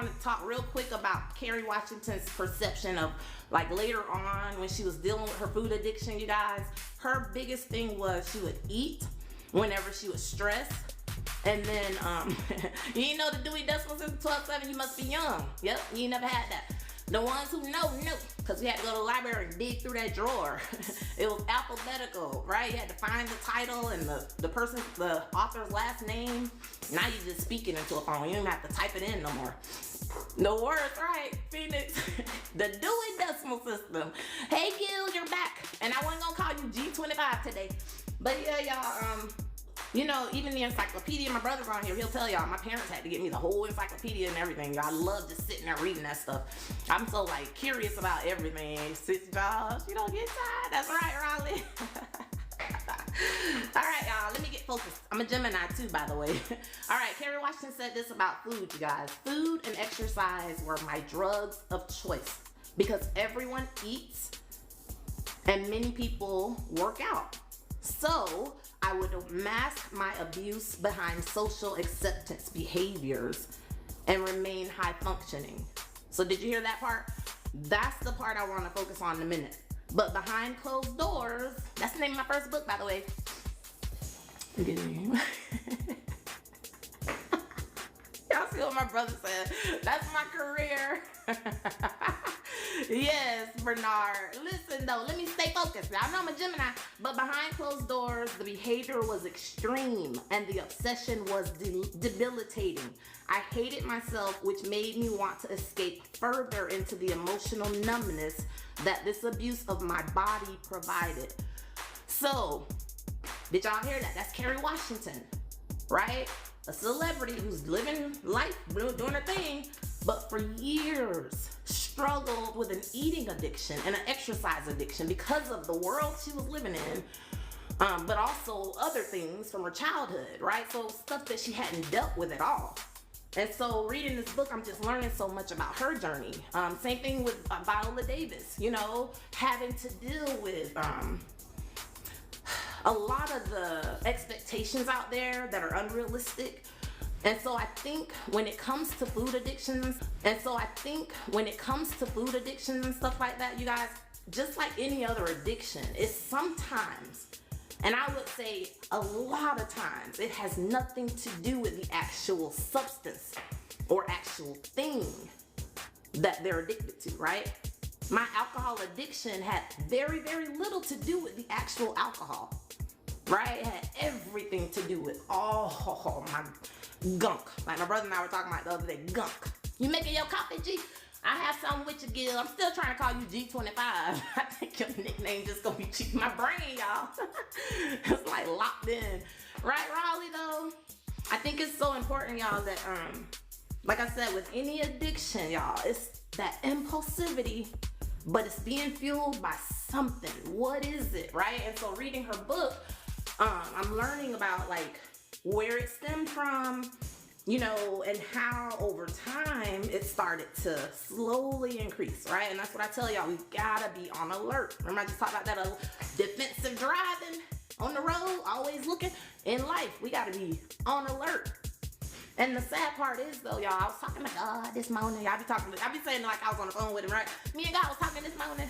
I want to talk real quick about Kerry Washington's perception of, like, later on when she was dealing with her food addiction, you guys. Her biggest thing was she would eat whenever she was stressed. And then, you ain't know the Dewey Decimal System 12-7, you must be young. Yep, you ain't never had that. The ones who know, because we had to go to the library and dig through that drawer. It was alphabetical, right? You had to find the title and the author's last name. Now you're just speaking into a phone. You don't have to type it in no more. No words, right, Phoenix? The Dewey Decimal System. Hey, Gil, you're back. And I wasn't gonna call you G25 today. But yeah, y'all, you know, even the encyclopedia, my brother's on here, he'll tell y'all, my parents had to get me the whole encyclopedia and everything. Y'all, I love just sitting there reading that stuff. I'm so, like, curious about everything. 6 jobs, you don't get tired. That's right, Raleigh. All right, y'all, let me get focused. I'm a Gemini, too, by the way. All right, Kerry Washington said this about food, you guys. Food and exercise were my drugs of choice because everyone eats and many people work out. So I would mask my abuse behind social acceptance behaviors and remain high functioning. So did you hear that part? That's the part I want to focus on in a minute. But behind closed doors, that's the name of my first book, by the way. Y'all see what my brother said? That's my career. Yes, Bernard. Listen, though, let me stay focused. I know I'm a Gemini, but behind closed doors, the behavior was extreme and the obsession was debilitating. I hated myself, which made me want to escape further into the emotional numbness that this abuse of my body provided. So, did y'all hear that? That's Kerry Washington, right? A celebrity who's living life, doing her thing, but for years struggled with an eating addiction and an exercise addiction because of the world she was living in, but also other things from her childhood, right? So stuff that she hadn't dealt with at all. And so reading this book, I'm just learning so much about her journey. Same thing with Viola Davis, you know, having to deal with a lot of the expectations out there that are unrealistic. And so I think when it comes to food addictions, and stuff like that, you guys, just like any other addiction, it's sometimes, and I would say a lot of times, it has nothing to do with the actual substance or actual thing that they're addicted to, right? My alcohol addiction had very, very little to do with the actual alcohol, right? It had everything to do with all my gunk. Like my brother and I were talking about the other day, gunk. You making your coffee, G? I have something with you, Gil. I'm still trying to call you G25. I think your nickname just gonna be G. My brain, y'all. It's like locked in. Right, Raleigh, though? I think it's so important, y'all, that, like I said, with any addiction, y'all, it's that impulsivity, but it's being fueled by something. What is it, right? And so reading her book, I'm learning about, like, where it stemmed from, you know, and how over time it started to slowly increase, right? And that's what I tell y'all, we gotta be on alert. Remember I just talked about that defensive driving on the road, always looking. In life, we gotta be on alert. And the sad part is, though, y'all, I was talking to God this morning. I be saying like I was on the phone with him, right? Me and God was talking this morning.